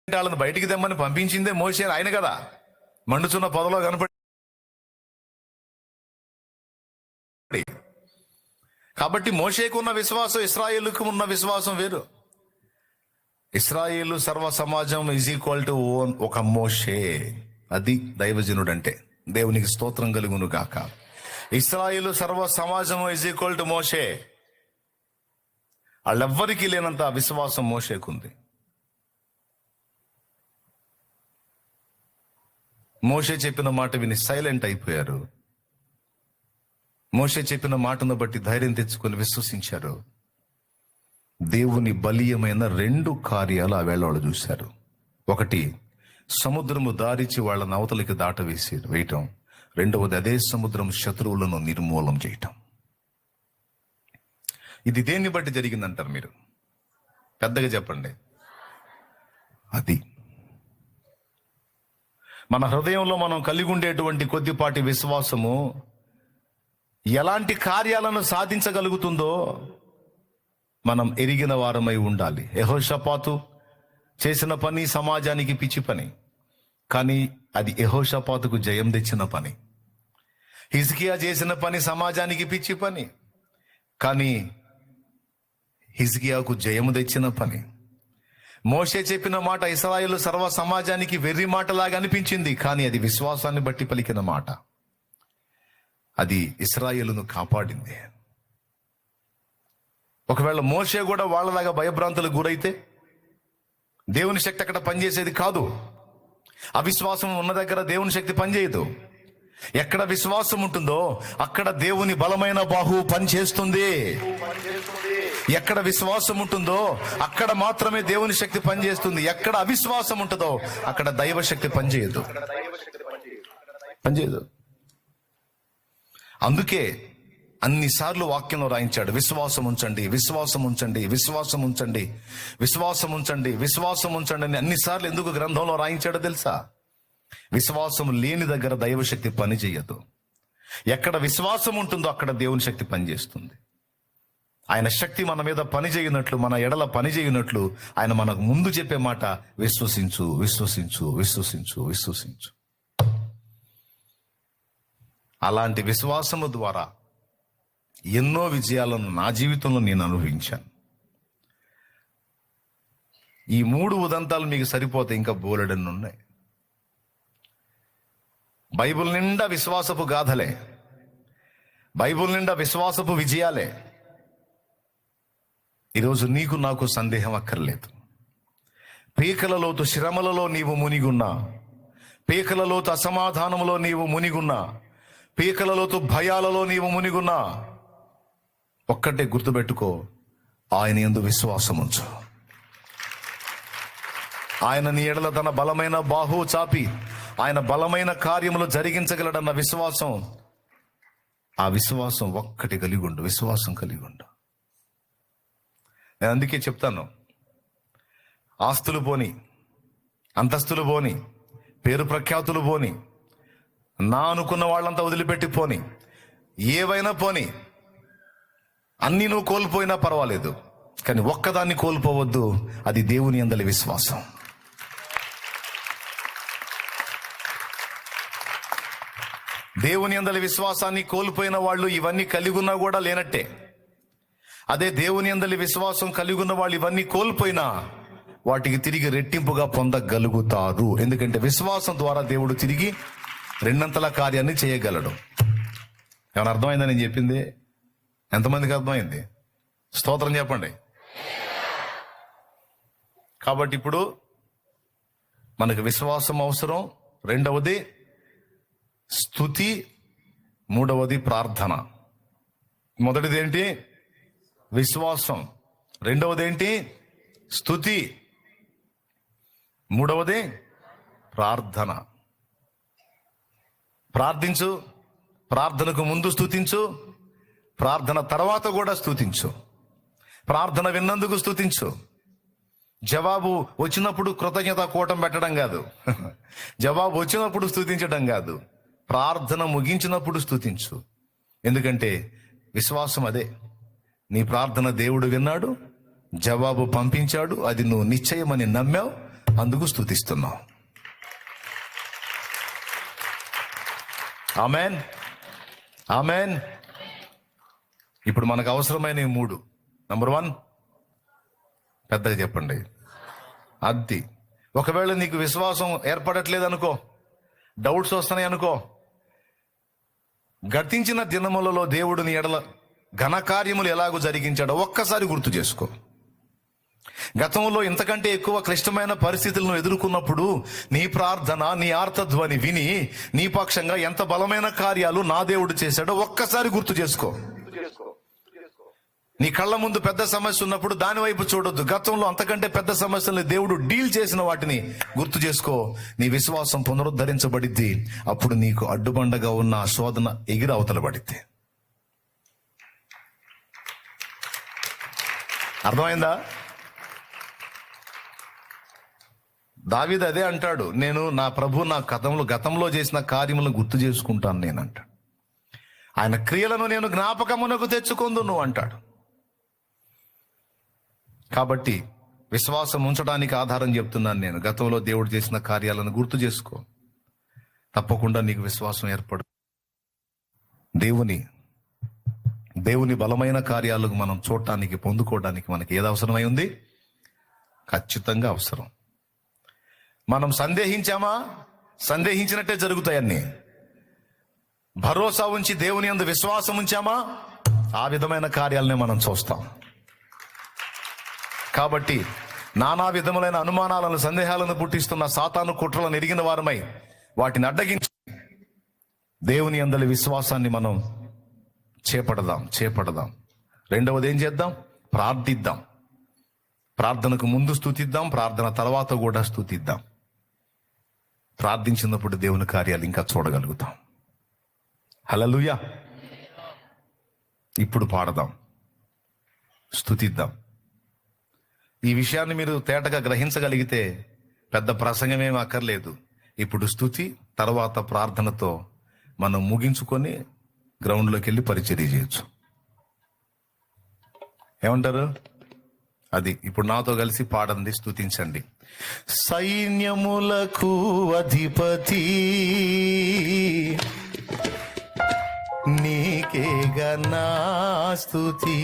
వాళ్ళని బయటికి తెమ్మని పంపించిందే మోషే ఆయన కదా. మండుచున్న పొదలో కనపడి. కాబట్టి మోషేకు ఉన్న విశ్వాసం ఇశ్రాయేలుకు ఉన్న విశ్వాసం వేరు. ఇశ్రాయేలు సర్వ సమాజం ఈజ్ ఈక్వల్ టు ఒక మోషే. అది దైవజనుడు అంటే. దేవునికి స్తోత్రం కలుగును గాక. ఇశ్రాయేలు సర్వ సమాజం ఈజ్ ఈక్వల్ టు మోషే. వాళ్ళెవ్వరికీ లేనంత విశ్వాసం మోషేకుంది. మోషే చెప్పిన మాట విని సైలెంట్ అయిపోయారు. మోషే చెప్పిన మాటను బట్టి ధైర్యం తెచ్చుకొని విశ్వసించారు. దేవుని బలీయమైన 2 కార్యాలు ఆ వేళ వాళ్ళు చూశారు. ఒకటి, సముద్రము దారిచి వాళ్ళని అవతలికి వేయటం. రెండవది, అదే సముద్రం శత్రువులను నిర్మూలం చేయటం. ఇది దేన్ని బట్టి జరిగిందంటారు మీరు? పెద్దగా చెప్పండి. అది మన హృదయంలో మనం కలిగి ఉండేటువంటి కొద్దిపాటి విశ్వాసము ఎలాంటి కార్యాలను సాధించగలుగుతుందో మనం ఎరిగిన వారమై ఉండాలి. యెహోషాపాతు చేసిన పని సమాజానికి పిచ్చి పని, కానీ అది యెహోషాపాతుకు జయం తెచ్చిన పని. హిజ్కియా చేసిన పని సమాజానికి పిచ్చి పని, కానీ హిజ్కియాకు జయము తెచ్చిన పని. మోషే చెప్పిన మాట ఇశ్రాయేలు సర్వ సమాజానికి వెర్రి మాటలాగా అనిపించింది, కానీ అది విశ్వాసాన్ని బట్టి పలికిన మాట. అది ఇశ్రాయేలును కాపాడింది. ఒకవేళ మోషే కూడా వాళ్ళలాగా భయభ్రాంతులకు గురైతే దేవుని శక్తి అక్కడ పనిచేసేది కాదు. అవిశ్వాసం ఉన్న దగ్గర దేవుని శక్తి పనిచేయదు. ఎక్కడ విశ్వాసం ఉంటుందో అక్కడ దేవుని బలమైన బాహువు పనిచేస్తుంది. ఎక్కడ విశ్వాసం ఉంటుందో అక్కడ మాత్రమే దేవుని శక్తి పనిచేస్తుంది. ఎక్కడ అవిశ్వాసం ఉంటుందో అక్కడ దైవశక్తి పనిచేయదు. అందుకే అన్నిసార్లు వాక్యంలో రాయించాడు, విశ్వాసం ఉంచండి, విశ్వాసం ఉంచండి, విశ్వాసం ఉంచండి, విశ్వాసం ఉంచండి, విశ్వాసం ఉంచండి అని అన్నిసార్లు ఎందుకు గ్రంథంలో రాయించాడో తెలుసా? విశ్వాసం లేని దగ్గర దైవశక్తి పని చేయదు. ఎక్కడ విశ్వాసం ఉంటుందో అక్కడ దేవుని శక్తి పనిచేస్తుంది. ఆయన శక్తి మన మీద పని చేయనట్లు, మన ఎడల పని చేయనట్లు ఆయన మనకు ముందు చెప్పే మాట విశ్వసించు, విశ్వసించు, విశ్వసించు, విశ్వసించు. అలాంటి విశ్వాసము ద్వారా ఎన్నో విజయాలను నా జీవితంలో నేను అనుభవించాను. ఈ 3 ఉదంతాలు మీకు సరిపోతే ఇంకా బోలెడన్ని ఉన్నాయి. బైబిల్ నిండా విశ్వాసపు గాథలే, బైబిల్ నిండా విశ్వాసపు విజయాలే. ఈరోజు నీకు నాకు సందేహం అక్కర్లేదు. పీకలలోతు శ్రమలలో నీవు మునిగున్నా, పీకలలోతు అసమాధానంలో నీవు మునిగున్నా, పీకలలోతు భయాలలో నీవు మునిగున్నా, ఒక్కటే గుర్తుపెట్టుకో, ఆయన యందు విశ్వాసం ఉంచు. ఆయన నీ ఎడల తన బలమైన బాహువు చాపి ఆయన బలమైన కార్యములు జరిగించగలడన్న విశ్వాసం, ఆ విశ్వాసం ఒక్కటి కలిగి ఉండు, విశ్వాసం కలిగి ఉండు. నేను అందుకే చెప్తాను, ఆస్తులు పోని, అంతస్తులు పోని, పేరు ప్రఖ్యాతులు పోని, నా అనుకున్న వాళ్ళంతా వదిలిపెట్టి పోని, ఏవైనా పోని, అన్నీ నువ్వు కోల్పోయినా పర్వాలేదు, కానీ ఒక్కదాన్ని కోల్పోవద్దు, అది దేవుని యందలి విశ్వాసం. దేవుని యందలి విశ్వాసాన్ని కోల్పోయిన వాళ్ళు ఇవన్నీ కలిగి ఉన్నా కూడా లేనట్టే. అదే దేవుని యందలి విశ్వాసం కలిగి ఉన్న వాళ్ళు ఇవన్నీ కోల్పోయినా వాటికి తిరిగి రెట్టింపుగా పొందగలుగుతారు. ఎందుకంటే విశ్వాసం ద్వారా దేవుడు తిరిగి 2 కార్యాన్ని చేయగలడు. ఏమైనా అర్థమైందా నేను చెప్పింది? ఎంతమందికి అర్థమైంది? స్తోత్రం చెప్పండి. కాబట్టి ఇప్పుడు మనకు విశ్వాసం అవసరం. రెండవది స్తుతి, మూడవది ప్రార్థన. మొదటిది ఏంటి? విశ్వాసం. రెండవది ఏంటి? స్తుతి. మూడవది ప్రార్థన. ప్రార్థించు, ప్రార్థనకు ముందు స్తుతించు, ప్రార్థన తర్వాత కూడా స్తుతించు. ప్రార్థన విన్నందుకు స్తుతించు. జవాబు వచ్చినప్పుడు కృతజ్ఞత కూటం పెట్టడం కాదు, జవాబు వచ్చినప్పుడు స్తుతించడం కాదు, ప్రార్థన ముగించినప్పుడు స్తుతించు. ఎందుకంటే విశ్వాసం అదే. నీ ప్రార్థన దేవుడు విన్నాడు, జవాబు పంపించాడు, అది నువ్వు నిశ్చయమని నమ్మావు, అందుకు స్తుతిస్తున్నాం. Amen, amen. ఇప్పుడు మనకు అవసరమైన ఈ 3. నంబర్ 1, పెద్దగా చెప్పండి, అది. ఒకవేళ నీకు విశ్వాసం ఏర్పడట్లేదు అనుకో, డౌట్స్ వస్తున్నాయి అనుకో, గతించిన దినములలో దేవుడు నీ ఎడల ఘనకార్యములు ఎలాగో జరిగించాడో ఒక్కసారి గుర్తు చేసుకో. గతంలో ఇంతకంటే ఎక్కువ క్లిష్టమైన పరిస్థితులను ఎదుర్కొన్నప్పుడు నీ ప్రార్థన, నీ ఆర్తధ్వని విని నీ పక్షంగా ఎంత బలమైన కార్యాలు నా దేవుడు చేశాడో ఒక్కసారి గుర్తు చేసుకో. నీ కళ్ళ ముందు పెద్ద సమస్య ఉన్నప్పుడు దాని వైపు చూడొద్దు. గతంలో అంతకంటే పెద్ద సమస్యల్ని దేవుడు డీల్ చేసిన వాటిని గుర్తు చేసుకో. నీ విశ్వాసం పునరుద్ధరించబడిద్ది. అప్పుడు నీకు అడ్డుబండగా ఉన్న ఆ శోధన ఎగిరి అవతలబడిద్ది. అర్థమైందా? దావీదు అదే అంటాడు, నేను నా ప్రభు నా గతంలో చేసిన కార్యములను గుర్తు చేసుకుంటాను నేనంట. ఆయన క్రియలను నేను జ్ఞాపకమునకు తెచ్చుకొందును అంటాడు. కాబట్టి విశ్వాసం ఉంచడానికి ఆధారం చెప్తున్నాను నేను. గతంలో దేవుడు చేసిన కార్యాలను గుర్తు చేసుకో. తప్పకుండా నీకు విశ్వాసం ఏర్పడు. దేవుని బలమైన కార్యాలకు మనం చూడటానికి, పొందుకోవడానికి మనకి ఏది అవసరమై ఉంది? ఖచ్చితంగా అవసరం. మనం సందేహించామా? సందేహించినట్టే జరుగుతాయన్నీ. భరోసా ఉంచి దేవుని యందు విశ్వాసం ఉంచామా? ఆ విధమైన కార్యాలనే మనం చూస్తాం. కాబట్టి నానా విధములైన అనుమానాలను, సందేహాలను పుట్టిస్తున్న సాతాను కుట్రలను ఎరిగిన వారమై వాటిని అడ్డగించి దేవుని యందలి విశ్వాసాన్ని మనం చేపడదాం. రెండవది ఏం చేద్దాం? ప్రార్థిద్దాం. ప్రార్థనకు ముందు స్తుతిద్దాం, ప్రార్థన తర్వాత కూడా స్తుతిద్దాం. ప్రార్థించినప్పుడు దేవుని కార్యాలు ఇంకా చూడగలుగుతాం. హల్లెలూయా. ఇప్పుడు పాడదాం, స్తుతిద్దాం. ఈ విషయాన్ని మీరు తేటగా గ్రహించగలిగితే పెద్ద ప్రసంగమేం అక్కర్లేదు. ఇప్పుడు స్తుతి, తర్వాత ప్రార్థనతో మనం ముగించుకొని గ్రౌండ్లోకి వెళ్ళి పరిచర్య చేయొచ్చు. ఏమంటారు? అది ఇప్పుడు నాతో కలిసి పాడండి, స్తుతించండి. సైన్యములకు అధిపతి నీకే గనా స్తుతి.